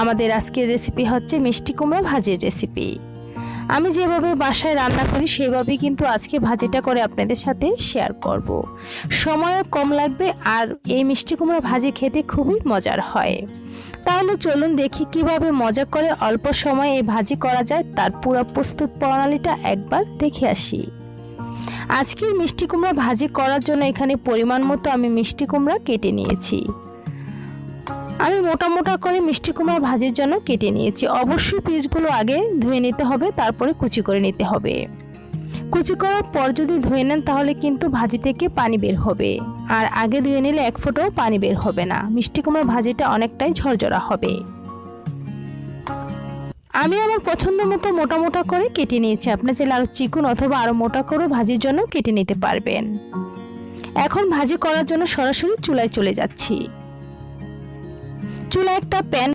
আমাদের আজকের রেসিপি হচ্ছে মিষ্টি কুমড়া ভাজির রেসিপি। আমি যেভাবে বাসায় রান্না করি সেভাবেই কিন্তু আজকে ভাজিটা করে আপনাদের সাথে শেয়ার করব। সময়ও কম লাগবে আর এই মিষ্টি কুমড়া ভাজি খেতে খুবই মজার হয়। তাহলে চলুন দেখি কিভাবে মজা করে অল্প সময়ে এই ভাজি করা যায়, তার পুরো প্রস্তুত প্রণালীটা একবার দেখে আসি। আজকের মিষ্টি কুমড়া ভাজি করার জন্য এখানে পরিমাণ মতো আমি মিষ্টি কুমড়া কেটে নিয়েছি। আমি মোটা মোটা করে মিষ্টি কুমড়া ভাজির জন্য কেটে নিয়েছি। অবশ্যই পিসগুলো আগে ধুয়ে নিতে হবে, তারপরে কুচি করে নিতে হবে। কুচি করার পর যদি ধুয়ে নেন তাহলে কিন্তু ভাজি থেকে পানি বের হবে, আর আগে ধুয়ে নিলে এক ফোঁটাও পানি বের হবে না। মিষ্টি কুমড়া ভাজিটা অনেকটাই ঝরঝরা হবে। আমি আমার পছন্দ মতো মোটা মোটা করে কেটে নিয়েছি। আপনার চাইলে আরও চিকন অথবা আরও মোটা করে ভাজির জন্য কেটে নিতে পারবেন। এখন ভাজি করার জন্য সরাসরি চুলায় চলে যাচ্ছি। চুলায় একটা প্যান